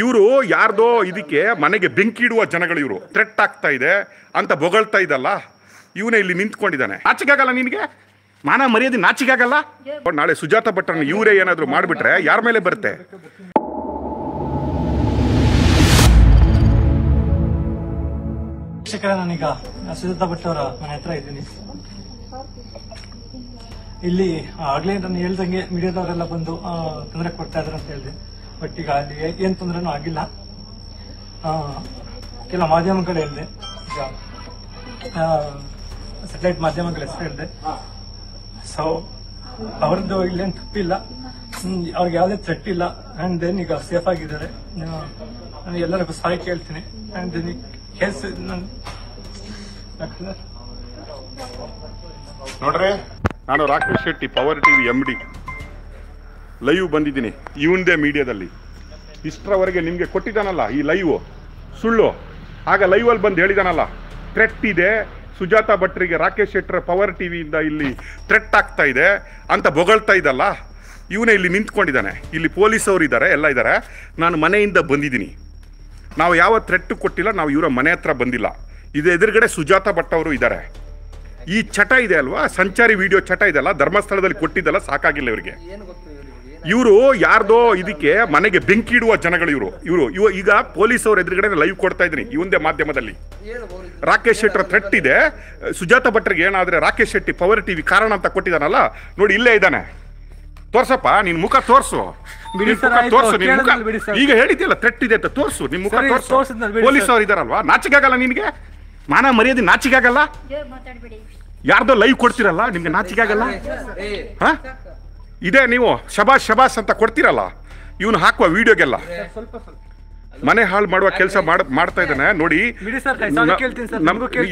ಇವರು ಯಾರ್ದೋ ಇದಕ್ಕೆ ಮನೆಗೆ ಬೆಂಕಿ ಇಡುವ ಜನಗಳು ಇವರು ಥ್ರೆಟ್ ಆಗ್ತಾ ಇದೆ ಅಂತ ಬೊಗಳ್ತಾ ಇದ್ದಲ್ಲ ಇವನೇ ಇಲ್ಲಿ ನಿಂತ್ಕೊಂಡಿದ್ದಾನೆ. ನಾಚಿಕಾಗಲ್ಲ ನಿನಗೆ? ಮಾನ ಮರ್ಯಾದೆ ನಾಚಿಕಾಗಲ್ಲ? ನಾಳೆ ಸುಜಾತ ಭಟ್ರನ್ನ ಇವರೇ ಏನಾದ್ರು ಮಾಡಿಬಿಟ್ರೆ ಯಾರ ಮೇಲೆ ಬರುತ್ತೆ? ನಾನೀಗ ಸುಜಾತ ಭಟ್ ಅವರ ಮನೆ ಹತ್ರ ಇದ್ದೀನಿ. ಇಲ್ಲಿ ಆಗ್ಲೇ ನಾನು ಹೇಳ್ದಂಗೆ ಮೀಡಿಯಾದವರೆಲ್ಲ ಬಂದು ತೊಂದರೆ ಕೊಡ್ತಾ ಇದ್ರು ಅಂತ ಹೇಳಿದೆ. ಬಟ್ ಈಗ ಅಲ್ಲಿ ಏನ್ ತೊಂದರೆನೂ ಆಗಿಲ್ಲ. ಕೆಲ ಮಾಧ್ಯಮಗಳು ಹೇಳಿದೆ, ಈಗ ಸ್ಯಾಟಲೈಟ್ ಮಾಧ್ಯಮಗಳ ಹೆಸರು ಹೇಳಿದೆ. ಸೊ ಅವ್ರದ್ದು ಇಲ್ಲೇನು ತಪ್ಪಿಲ್ಲ, ಅವ್ರಿಗೆ ಯಾವುದೇ ಥ್ರೆಟ್ ಇಲ್ಲ. ಅಂಡ್ ದೆನ್ ಈಗ ಸೇಫ್ ಆಗಿದ್ದಾರೆ. ನಾನು ಎಲ್ಲರಿಗೂ ಸಹಾಯ ಕೇಳ್ತೀನಿ. ಅಂಡ್ ದೆನ್ ಕೇಸ್ ನೋಡ್ರೆ, ನಾನು Rakesh Shetty, power TV MD, live ಬಂದಿದ್ದೀನಿ ಇವಂದೇ ಮೀಡಿಯಾದಲ್ಲಿ. ಇಷ್ಟರವರೆಗೆ ನಿಮಗೆ ಕೊಟ್ಟಿದ್ದಾನಲ್ಲ ಈ ಲೈವ್ ಸುಳ್ಳು. ಆಗ ಲೈವಲ್ಲಿ ಬಂದು ಹೇಳಿದಾನಲ್ಲ ಥ್ರೆಟ್ ಇದೆ ಸುಜಾತ ಭಟ್ರಿಗೆ, ರಾಕೇಶ್ ಶೆಟ್ಟರ್ ಪವರ್ ಟಿವಿಯಿಂದ ಇಲ್ಲಿ ಥ್ರೆಟ್ ಆಗ್ತಾ ಇದೆ ಅಂತ ಬೊಗಳ್ತಾ ಇದ್ದಲ್ಲ ಇವನೇ ಇಲ್ಲಿ ನಿಂತ್ಕೊಂಡಿದ್ದಾನೆ. ಇಲ್ಲಿ ಪೊಲೀಸವರು ಇದ್ದಾರೆ, ಎಲ್ಲ ಇದ್ದಾರೆ. ನಾನು ಮನೆಯಿಂದ ಬಂದಿದ್ದೀನಿ. ನಾವು ಯಾವ ಥ್ರೆಟ್ ಕೊಟ್ಟಿಲ್ಲ, ನಾವು ಇವರ ಮನೆ ಹತ್ರ ಬಂದಿಲ್ಲ. ಇದು ಎದುರುಗಡೆ ಸುಜಾತ ಭಟ್ ಅವರು ಇದ್ದಾರೆ. ಈ ಚಟ ಇದೆ ಅಲ್ವಾ, ಸಂಚಾರಿ ವಿಡಿಯೋ ಚಟ ಇದೆಲ್ಲ, ಧರ್ಮಸ್ಥಳದಲ್ಲಿ ಕೊಟ್ಟಿದ್ದಲ್ಲ, ಸಾಕಾಗಿಲ್ಲ ಇವರಿಗೆ. ಇವರು ಯಾರ್ದೋ ಇದಕ್ಕೆ ಮನೆಗೆ ಬೆಂಕಿ ಇಡುವ ಜನಗಳು ಇವರು ಈಗ ಪೊಲೀಸವ್ರ ಎದುರುಗಡೆ ಲೈವ್ ಕೊಡ್ತಾ ಇದ್ದೀನಿ ಇವಂದೇ ಮಾಧ್ಯಮದಲ್ಲಿ. ರಾಕೇಶ್ ಶೆಟ್ಟರ್ ಥ್ರೆಟ್ ಇದೆ ಸುಜಾತ ಭಟ್ರಿಗೆ ಏನಾದ್ರೆ ರಾಕೇಶ್ ಶೆಟ್ಟಿ ಪವರ್ ಟಿವಿ ಕಾರಣ ಅಂತ ಕೊಟ್ಟಿದ್ದಾನಲ್ಲ, ನೋಡಿ ಇಲ್ಲೇ ಇದ್ದಾನೆ. ತೋರ್ಸಪ್ಪ, ನಿನ್ ಮುಖ ತೋರ್ಸು, ತೋರ್ಸು ನಿನ್ ಮುಖ. ಈಗ ಹೇಳಿದ್ಯಲ್ಲ ಥ್ರೆಟ್ ಇದೆ ಅಂತ, ತೋರ್ಸು ನಿನ್ ಮುಖ, ತೋರ್ಸು. ಪೊಲೀಸವ್ರು ಇದಾರಲ್ವಾ, ನಾಚಿಕಾಗಲ್ಲ ನಿನಗೆ? ಮಾನ ಮರ್ಯಾದೆ ನಾಚಿಕಾಗಲ್ಲ? ಯಾರ್ದೋ ಲೈವ್ ಕೊಡ್ತಿರಲ್ಲ, ನಿಮ್ಗೆ ನಾಚಿಕಾಗಲ್ಲ? ಹಾ, ಇದೇ ನೀವು ಶಬಾಸ್ ಶಬಾಸ್ ಅಂತ ಕೊಡ್ತಿರಲ್ಲ ಇವನು ಹಾಕುವ ವಿಡಿಯೋಗೆಲ್ಲ. ಮನೆ ಹಾಳು ಮಾಡುವ ಕೆಲಸ ಮಾಡ್ತಾ ಇದ್ದಾನೆ ನೋಡಿ.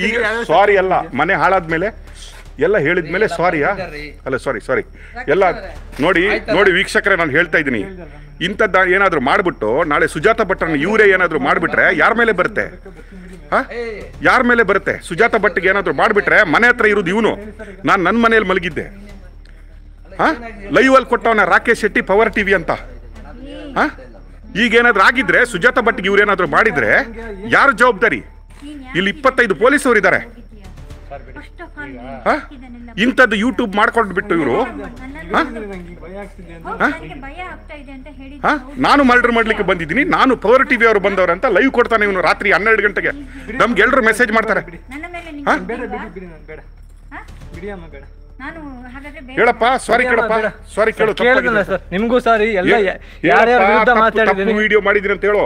ಈಗ ಸಾರಿ ಅಲ್ಲ, ಮನೆ ಹಾಳಾದ್ಮೇಲೆ ಎಲ್ಲ ಹೇಳಿದ್ಮೇಲೆ ಸಾರಿಯಾ? ಅಲ್ಲ ಸಾರಿ ಎಲ್ಲ ನೋಡಿ ವೀಕ್ಷಕರೇ, ನಾನು ಹೇಳ್ತಾ ಇದ್ದೀನಿ, ಇಂಥದ್ದು ಏನಾದ್ರು ಮಾಡ್ಬಿಟ್ಟು ನಾಳೆ ಸುಜಾತ ಭಟ್ರನ್ನ ಇವರೇ ಏನಾದ್ರು ಮಾಡಿಬಿಟ್ರೆ ಯಾರ ಮೇಲೆ ಬರುತ್ತೆ? ಯಾರ ಮೇಲೆ ಬರುತ್ತೆ? ಸುಜಾತ ಭಟ್ಗೆ ಏನಾದ್ರು ಮಾಡಿಬಿಟ್ರೆ ಮನೆ ಹತ್ರ ಇರೋದು ಇವನು. ನಾನು ನನ್ನ ಮನೆಯಲ್ಲಿ ಮಲಗಿದ್ದೆ. ಲೈವ್ ಅಲ್ಲಿ ಕೊಟ್ಟವನ ರಾಕೇಶ್ ಶೆಟ್ಟಿ ಪವರ್ ಟಿವಿ ಅಂತ. ಈಗೇನಾದ್ರು ಆಗಿದ್ರೆ ಸುಜಾತ ಭಟ್ಗೆ ಇವ್ರೇನಾದ್ರು ಮಾಡಿದ್ರೆ ಯಾರು ಜವಾಬ್ದಾರಿ? ಇಲ್ಲಿ 25 ಪೊಲೀಸರು ಇದ್ದಾರೆ. ಇಂಥದ್ದು ಯೂಟ್ಯೂಬ್ ಮಾಡ್ಕೊಂಡು ಬಿಟ್ಟು ಇವರು ನಾನು ಮರ್ಡರ್ ಮಾಡ್ಲಿಕ್ಕೆ ಬಂದಿದ್ದೀನಿ, ನಾನು ಪವರ್ ಟಿವಿ ಅವರು ಬಂದವ್ರ ಅಂತ ಲೈವ್ ಕೊಡ್ತಾನೆ ಇವನು ರಾತ್ರಿ 12 ಗಂಟೆಗೆ. ನಮ್ಗೆ ಎಲ್ರು ಮೆಸೇಜ್ ಮಾಡ್ತಾರೆ. ಹೇಳಪ್ಪ, ಸಾರಿ ಕೇಳಪ್ಪ, ಸಾರಿ ಕೇಳು. ನಿಮ್ಗೂ ಸಾರಿ. ವಿಡಿಯೋ ಮಾಡಿದ್ರಿ ಅಂತ ಹೇಳು.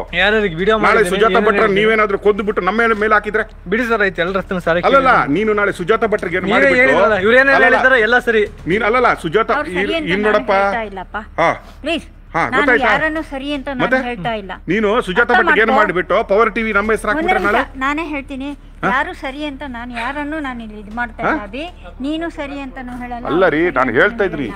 ನಾಳೆ ಸುಜಾತ ಭಟ್ರ ನೀವೇನಾದ್ರೂ ಕೊದ್ದು ಬಿಟ್ಟು ನಮ್ಮ ಮೇಲೆ ಹಾಕಿದ್ರೆ ಬಿಡಿ ಸರ್, ಆಯ್ತು ಎಲ್ಲರ ಸಾರಿ. ಅಲ್ಲಲ್ಲ, ನೀನು ನಾಳೆ ಸುಜಾತ ಭಟ್ರಿಗೆ ಏನು ಮಾಡಿಬಿಟ್ಟು ಎಲ್ಲ ಸರಿ. ನೀನ್ ಅಲ್ಲಲ್ಲ ಸುಜಾತ ಇನ್ ನೋಡಪ್ಪ, ನೀನು ಸುಜಾತ ಭಟ್ಗೆ ಏನು ಮಾಡಿಬಿಟ್ಟು ಪವರ್ ಟಿವಿ ನಮ್ಮ ಹೆಸರು ಹಾಕ್ಬಿಟ್ರೆ ನಾಳೆ ನಾನೇ ಹೇಳ್ತೀನಿ ಯಾರು ಸರಿ ಅಂತ. ನಾನು ಯಾರನ್ನು ನಾನು ಇಲ್ಲಿ ಇದು ಮಾಡ್ತಾ ಇಲ್ಲ. ನೀನು ಸರಿ ಅಂತ ಹೇಳಲ್ಲ. ಅಲ್ಲ ರೀ, ನಾನು ಹೇಳ್ತಾ ಇದ್ರಿ